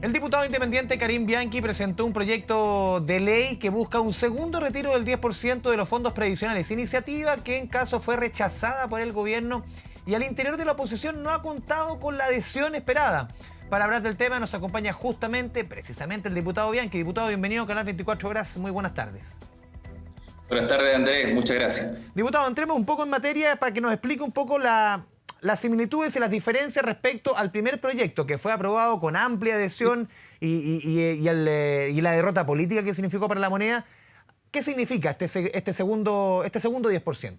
El diputado independiente Karim Bianchi presentó un proyecto de ley que busca un segundo retiro del 10% de los fondos previsionales, iniciativa que en caso fue rechazada por el gobierno y al interior de la oposición no ha contado con la adhesión esperada. Para hablar del tema nos acompaña precisamente el diputado Bianchi. Diputado, bienvenido a Canal 24 Horas, muy buenas tardes. Buenas tardes, Andrés, muchas gracias. Diputado, entremos un poco en materia para que nos explique un poco las similitudes y las diferencias respecto al primer proyecto que fue aprobado con amplia adhesión y la derrota política que significó para la moneda. ¿Qué significa este segundo 10%?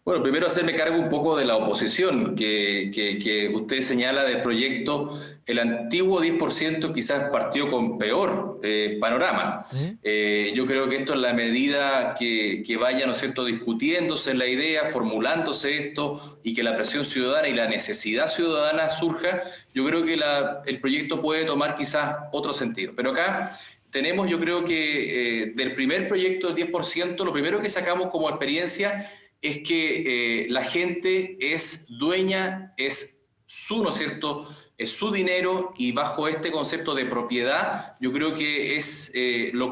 Bueno, primero hacerme cargo un poco de la oposición que usted señala del proyecto. El antiguo 10% quizás partió con peor panorama. Yo creo que esto, en la medida que vaya, ¿no es cierto?, discutiéndose la idea, formulándose esto y que la presión ciudadana y la necesidad ciudadana surja, yo creo que el proyecto puede tomar quizás otro sentido. Pero acá tenemos, yo creo que del primer proyecto del 10%, lo primero que sacamos como experiencia es que la gente es dueña, es su, ¿no es cierto?, es su dinero, y bajo este concepto de propiedad, yo creo que es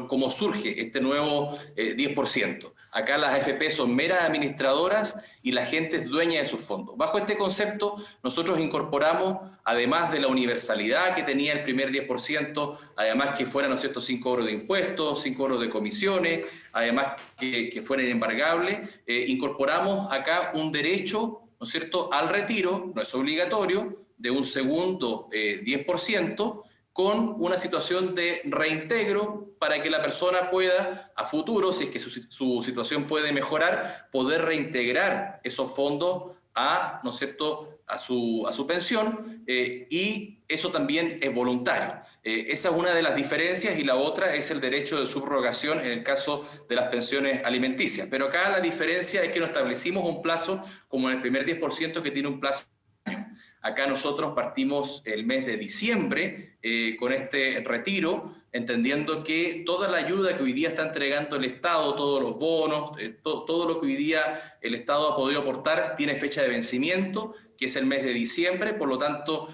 como surge este nuevo 10%. Acá las AFP son meras administradoras y la gente es dueña de sus fondos. Bajo este concepto, nosotros incorporamos, además de la universalidad que tenía el primer 10%, además que fueran, ¿no es cierto?, sin cobro de impuestos, sin cobro de comisiones, además que fueran embargables, incorporamos acá un derecho, ¿no es cierto?, al retiro, no es obligatorio, de un segundo 10%, con una situación de reintegro para que la persona pueda, a futuro, si es que su situación puede mejorar, poder reintegrar esos fondos ¿no es cierto?, a su pensión, y eso también es voluntario. Esa es una de las diferencias, y la otra es el derecho de subrogación en el caso de las pensiones alimenticias. Pero acá la diferencia es que no establecimos un plazo como en el primer 10%, que tiene un plazo de un año. Acá nosotros partimos el mes de diciembre con este retiro, entendiendo que toda la ayuda que hoy día está entregando el Estado, todos los bonos, todo lo que hoy día el Estado ha podido aportar, tiene fecha de vencimiento, que es el mes de diciembre. Por lo tanto,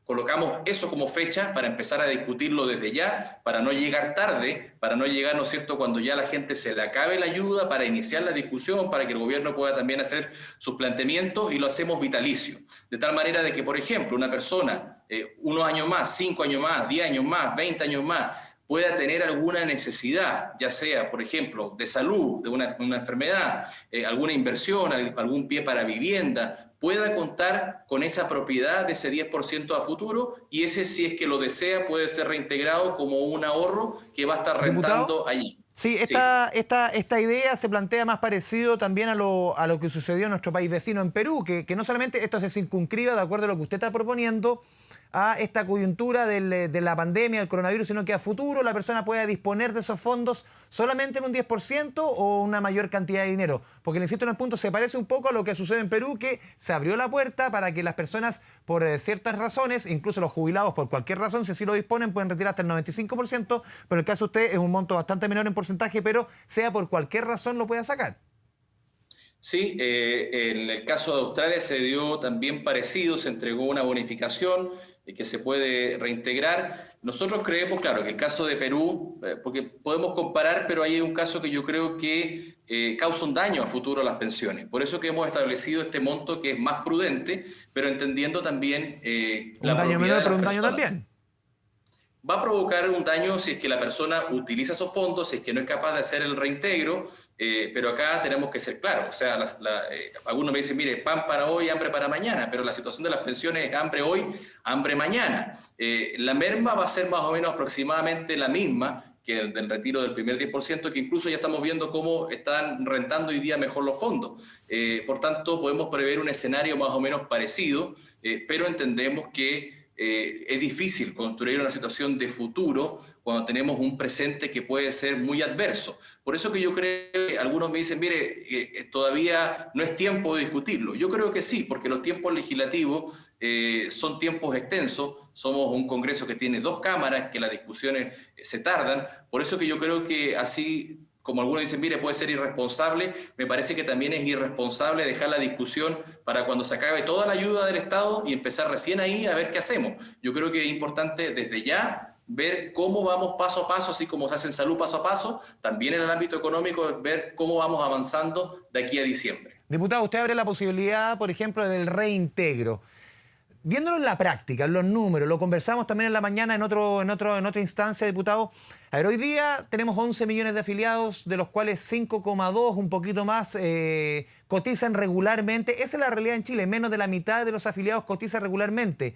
colocamos eso como fecha para empezar a discutirlo desde ya, para no llegar tarde, para no llegar, ¿no es cierto?, cuando ya la gente se le acabe la ayuda, para iniciar la discusión, para que el gobierno pueda también hacer sus planteamientos, y lo hacemos vitalicio. De tal manera de que, por ejemplo, una persona, unos años más, 5 años más, 10 años más, 20 años más, pueda tener alguna necesidad, ya sea, por ejemplo, de salud, de una enfermedad, alguna inversión, algún pie para vivienda, pueda contar con esa propiedad de ese 10% a futuro, y ese, si es que lo desea, puede ser reintegrado como un ahorro que va a estar rentando allí. Sí, esta idea se plantea más parecido también a lo que sucedió en nuestro país vecino, en Perú, que no solamente esto se circunscriba, de acuerdo a lo que usted está proponiendo, a esta coyuntura de la pandemia, del coronavirus, sino que a futuro la persona pueda disponer de esos fondos solamente en un 10% o una mayor cantidad de dinero. Porque, le insisto en el punto, se parece un poco a lo que sucede en Perú, que se abrió la puerta para que las personas, por ciertas razones, incluso los jubilados por cualquier razón, si así lo disponen, pueden retirar hasta el 95%, pero el caso de usted es un monto bastante menor en porcentaje, pero sea por cualquier razón lo pueda sacar. Sí, en el caso de Australia se dio también parecido, se entregó una bonificación que se puede reintegrar. Nosotros creemos, claro, que el caso de Perú, porque podemos comparar, pero hay un caso que yo creo que causa un daño a futuro a las pensiones. Por eso que hemos establecido este monto, que es más prudente, pero entendiendo también un daño menor, pero un daño también. Va a provocar un daño si es que la persona utiliza esos fondos, si es que no es capaz de hacer el reintegro, pero acá tenemos que ser claros. O sea, algunos me dicen, mire, pan para hoy, hambre para mañana, pero la situación de las pensiones es hambre hoy, hambre mañana. La merma va a ser más o menos aproximadamente la misma que el del retiro del primer 10%, que incluso ya estamos viendo cómo están rentando hoy día mejor los fondos. Por tanto, podemos prever un escenario más o menos parecido, pero entendemos que es difícil construir una situación de futuro cuando tenemos un presente que puede ser muy adverso. Por eso que yo creo que algunos me dicen, mire, todavía no es tiempo de discutirlo. Yo creo que sí, porque los tiempos legislativos son tiempos extensos. Somos un Congreso que tiene 2 cámaras, que las discusiones se tardan. Por eso que yo creo que así como algunos dicen, mire, puede ser irresponsable, me parece que también es irresponsable dejar la discusión para cuando se acabe toda la ayuda del Estado y empezar recién ahí a ver qué hacemos. Yo creo que es importante desde ya ver cómo vamos paso a paso, así como se hace en salud paso a paso, también en el ámbito económico, ver cómo vamos avanzando de aquí a diciembre. Diputado, usted abre la posibilidad, por ejemplo, del reintegro. Viéndolo en la práctica, en los números, lo conversamos también en la mañana en otra instancia, diputado. A ver, hoy día tenemos 11 millones de afiliados, de los cuales 5,2, un poquito más, cotizan regularmente. Esa es la realidad en Chile, menos de la mitad de los afiliados cotizan regularmente.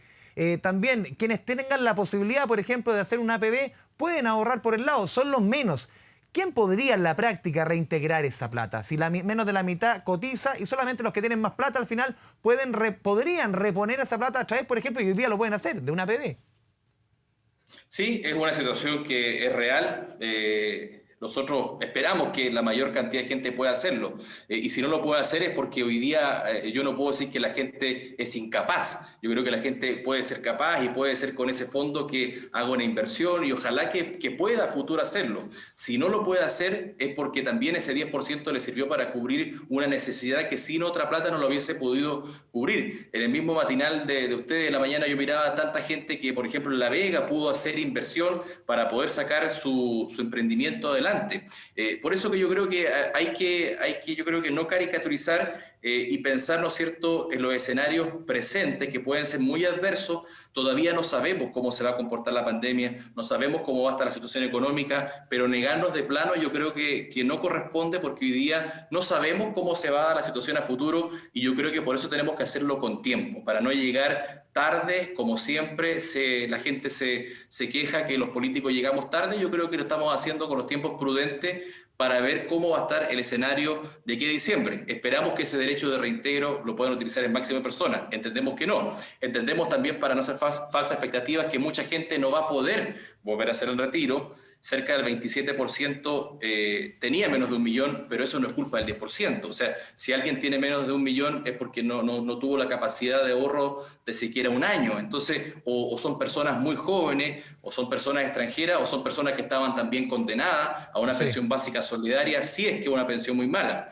También, quienes tengan la posibilidad, por ejemplo, de hacer un APB, pueden ahorrar por el lado, son los menos. ¿Quién podría en la práctica reintegrar esa plata? Si menos de la mitad cotiza y solamente los que tienen más plata al final podrían reponer esa plata a través, por ejemplo, y hoy día lo pueden hacer, de una APB. Sí, es una situación que es real. Nosotros esperamos que la mayor cantidad de gente pueda hacerlo. Y si no lo puede hacer es porque hoy día yo no puedo decir que la gente es incapaz. Yo creo que la gente puede ser capaz y puede ser con ese fondo que haga una inversión y ojalá que pueda a futuro hacerlo. Si no lo puede hacer es porque también ese 10% le sirvió para cubrir una necesidad que sin otra plata no lo hubiese podido cubrir. En el mismo matinal de ustedes de la mañana yo miraba a tanta gente que, por ejemplo, en La Vega pudo hacer inversión para poder sacar su emprendimiento adelante. Por eso que yo creo que hay que yo creo que no caricaturizar y pensar, ¿no es cierto?, en los escenarios presentes que pueden ser muy adversos. Todavía no sabemos cómo se va a comportar la pandemia, no sabemos cómo va a estar la situación económica, pero negarnos de plano yo creo que no corresponde porque hoy día no sabemos cómo se va a dar la situación a futuro y yo creo que por eso tenemos que hacerlo con tiempo, para no llegar tarde, como siempre la gente se queja que los políticos llegamos tarde. Yo creo que lo estamos haciendo con los tiempos prudentes para ver cómo va a estar el escenario de aquí a diciembre. Esperamos que ese derecho de reintegro lo puedan utilizar el máximo de personas. Entendemos que no. Entendemos también, para no hacer falsas expectativas, que mucha gente no va a poder volver a hacer el retiro. Cerca del 27% tenía menos de 1 millón, pero eso no es culpa del 10%. O sea, si alguien tiene menos de 1 millón es porque no tuvo la capacidad de ahorro de siquiera un año. Entonces, o son personas muy jóvenes, o son personas extranjeras, o son personas que estaban también condenadas a una pensión básica solidaria, si es que es una pensión muy mala.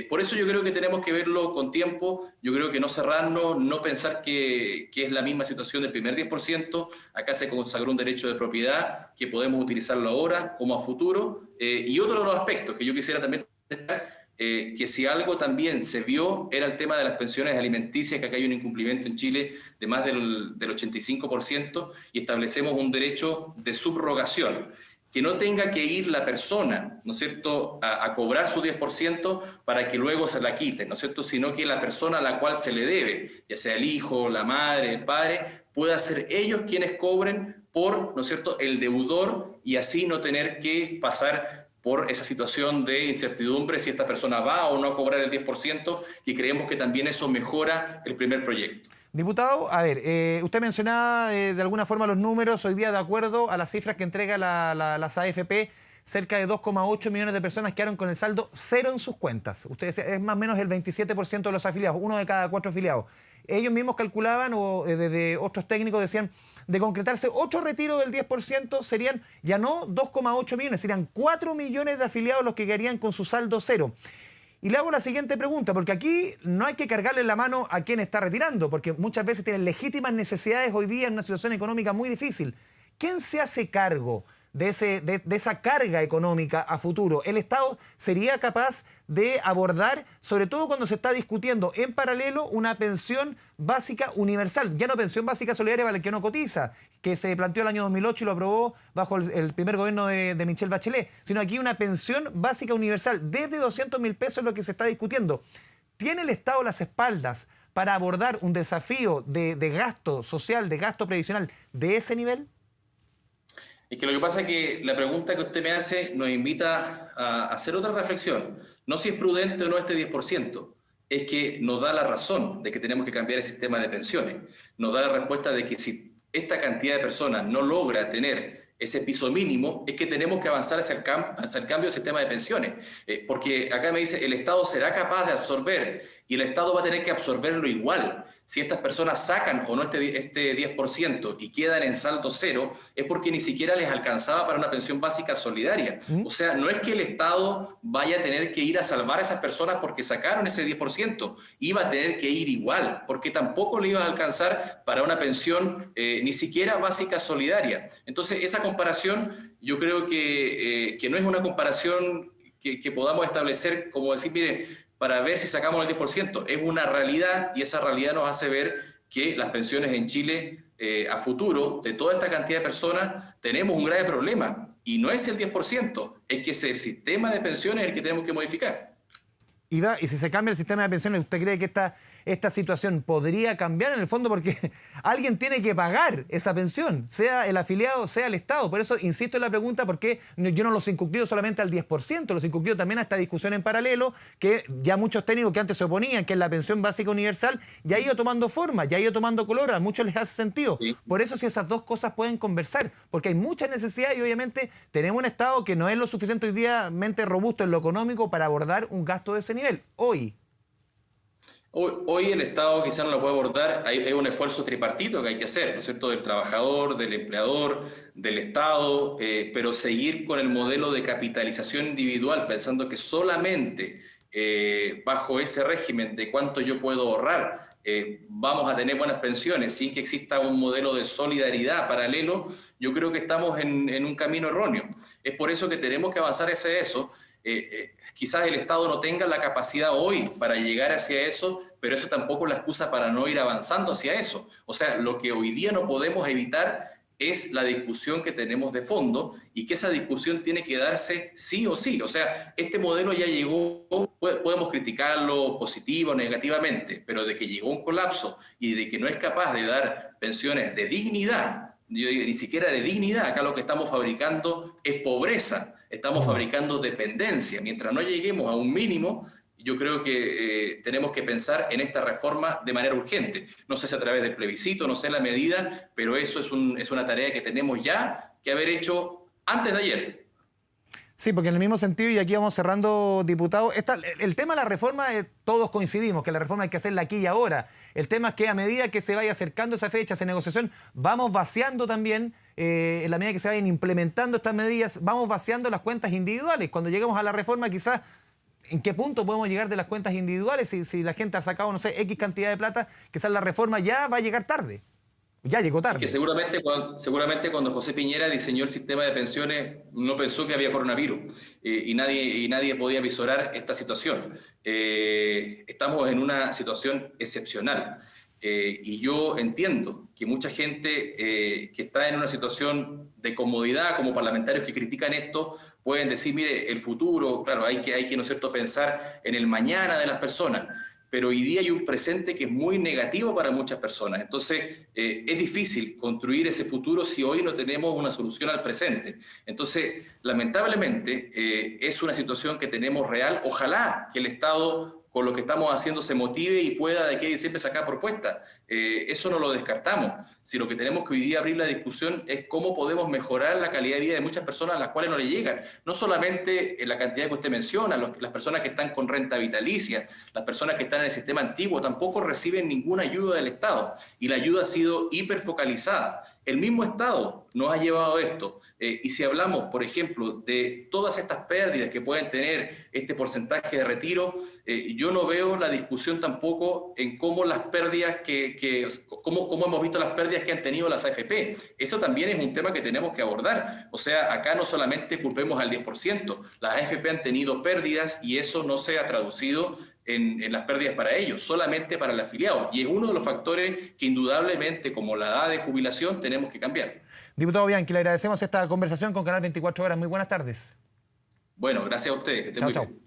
Por eso yo creo que tenemos que verlo con tiempo. Yo creo que no cerrarnos, no pensar que es la misma situación del primer 10%. Acá se consagró un derecho de propiedad que podemos utilizarlo ahora como a futuro. Y otro de los aspectos que yo quisiera también destacar, que si algo también se vio era el tema de las pensiones alimenticias, que acá hay un incumplimiento en Chile de más del 85% y establecemos un derecho de subrogación, que no tenga que ir la persona, ¿no es cierto?, a cobrar su 10% para que luego se la quiten, ¿no es cierto?, sino que la persona a la cual se le debe, ya sea el hijo, la madre, el padre, pueda ser ellos quienes cobren por, ¿no es cierto?, el deudor y así no tener que pasar por esa situación de incertidumbre si esta persona va o no a cobrar el 10%, y creemos que también eso mejora el primer proyecto. Diputado, a ver, usted mencionaba de alguna forma los números. Hoy día, de acuerdo a las cifras que entrega las AFP, cerca de 2,8 millones de personas quedaron con el saldo cero en sus cuentas. Usted decía, es más o menos el 27% de los afiliados, 1 de cada 4 afiliados. Ellos mismos calculaban, o desde otros técnicos decían, de concretarse 8 retiros del 10% serían ya no 2,8 millones, serían 4 millones de afiliados los que quedarían con su saldo cero. Y le hago la siguiente pregunta, porque aquí no hay que cargarle la mano a quien está retirando, porque muchas veces tienen legítimas necesidades hoy día en una situación económica muy difícil. ¿Quién se hace cargo de esa carga económica a futuro? ¿El Estado sería capaz de abordar, sobre todo cuando se está discutiendo en paralelo, una pensión básica universal? Ya no pensión básica solidaria para el que no cotiza, que se planteó el año 2008 y lo aprobó bajo el primer gobierno de Michelle Bachelet, sino aquí una pensión básica universal desde 200.000 pesos es lo que se está discutiendo. ¿Tiene el Estado las espaldas para abordar un desafío de gasto social, de gasto previsional de ese nivel? Es que lo que pasa es que la pregunta que usted me hace nos invita a hacer otra reflexión. No si es prudente o no este 10%, es que nos da la razón de que tenemos que cambiar el sistema de pensiones. Nos da la respuesta de que si esta cantidad de personas no logra tener ese piso mínimo, es que tenemos que avanzar hacia el cambio del sistema de pensiones. Porque acá me dice, el Estado será capaz de absorber, y el Estado va a tener que absorberlo igual. Si estas personas sacan o no este 10% y quedan en saldo cero, es porque ni siquiera les alcanzaba para una pensión básica solidaria. O sea, no es que el Estado vaya a tener que ir a salvar a esas personas porque sacaron ese 10%, iba a tener que ir igual, porque tampoco le iba a alcanzar para una pensión ni siquiera básica solidaria. Entonces, esa comparación yo creo que no es una comparación que podamos establecer como decir, mire, para ver si sacamos el 10%. Es una realidad y esa realidad nos hace ver que las pensiones en Chile a futuro, de toda esta cantidad de personas, tenemos un grave problema. Y no es el 10%, es que es el sistema de pensiones el que tenemos que modificar. Y si se cambia el sistema de pensiones, ¿usted cree que esta situación podría cambiar en el fondo? Porque alguien tiene que pagar esa pensión, sea el afiliado, sea el Estado. Por eso insisto en la pregunta, porque yo no los incluyo solamente al 10%, los incluyo también a esta discusión en paralelo, que ya muchos técnicos que antes se oponían, que es la pensión básica universal, ya ha ido tomando forma, ya ha ido tomando color, a muchos les hace sentido. Sí. Por eso si esas dos cosas pueden conversar, porque hay muchas necesidades y obviamente tenemos un Estado que no es lo suficiente hoy día robusto en lo económico para abordar un gasto de ese nivel. Hoy el Estado quizás no lo puede abordar, hay un esfuerzo tripartito que hay que hacer, ¿no es cierto?, del trabajador, del empleador, del Estado, pero seguir con el modelo de capitalización individual, pensando que solamente bajo ese régimen de cuánto yo puedo ahorrar, vamos a tener buenas pensiones sin que exista un modelo de solidaridad paralelo, yo creo que estamos en un camino erróneo. Es por eso que tenemos que avanzar hacia eso. Quizás el Estado no tenga la capacidad hoy para llegar hacia eso, pero eso tampoco es la excusa para no ir avanzando hacia eso. O sea, lo que hoy día no podemos evitar es la discusión que tenemos de fondo y que esa discusión tiene que darse sí o sí. O sea, este modelo ya llegó, podemos criticarlo positivo o negativamente, pero de que llegó un colapso y de que no es capaz de dar pensiones de dignidad, yo digo, ni siquiera de dignidad, acá lo que estamos fabricando es pobreza. Estamos fabricando dependencia. Mientras no lleguemos a un mínimo, yo creo que tenemos que pensar en esta reforma de manera urgente. No sé si a través del plebiscito, no sé la medida, pero eso es una tarea que tenemos ya que haber hecho antes de ayer. Sí, porque en el mismo sentido, y aquí vamos cerrando, diputado, el tema de la reforma, todos coincidimos que la reforma hay que hacerla aquí y ahora. El tema es que a medida que se vaya acercando esa fecha, esa negociación, vamos vaciando también, en la medida que se vayan implementando estas medidas, vamos vaciando las cuentas individuales. Cuando lleguemos a la reforma, quizás, ¿en qué punto podemos llegar de las cuentas individuales? Si la gente ha sacado, no sé, X cantidad de plata, quizás la reforma ya va a llegar tarde. Ya llegó tarde. Que seguramente cuando José Piñera diseñó el sistema de pensiones no pensó que había coronavirus y nadie podía visorar esta situación. Estamos en una situación excepcional y yo entiendo que mucha gente que está en una situación de comodidad, como parlamentarios que critican esto, pueden decir, mire, el futuro, claro, hay que ¿no es cierto?, pensar en el mañana de las personas. Pero hoy día hay un presente que es muy negativo para muchas personas. Entonces, es difícil construir ese futuro si hoy no tenemos una solución al presente. Entonces, lamentablemente, es una situación que tenemos real. Ojalá que el Estado, con lo que estamos haciendo, se motive y pueda de aquí a diciembre sacar propuestas. Eso no lo descartamos. Si lo que tenemos que hoy día abrir la discusión es cómo podemos mejorar la calidad de vida de muchas personas a las cuales no le llegan. No solamente la cantidad que usted menciona, las personas que están con renta vitalicia, las personas que están en el sistema antiguo, tampoco reciben ninguna ayuda del Estado. Y la ayuda ha sido hiperfocalizada. El mismo Estado nos ha llevado a esto. Y si hablamos, por ejemplo, de todas estas pérdidas que pueden tener este porcentaje de retiro, yo no veo la discusión tampoco en cómo las pérdidas cómo hemos visto las pérdidas que han tenido las AFP. Eso también es un tema que tenemos que abordar. O sea, acá no solamente culpemos al 10%, las AFP han tenido pérdidas y eso no se ha traducido en las pérdidas para ellos, solamente para el afiliado. Y es uno de los factores que indudablemente, como la edad de jubilación, tenemos que cambiar. Diputado Bianchi, le agradecemos esta conversación con Canal 24 Horas. Muy buenas tardes. Bueno, gracias a ustedes. Que estén muy bien.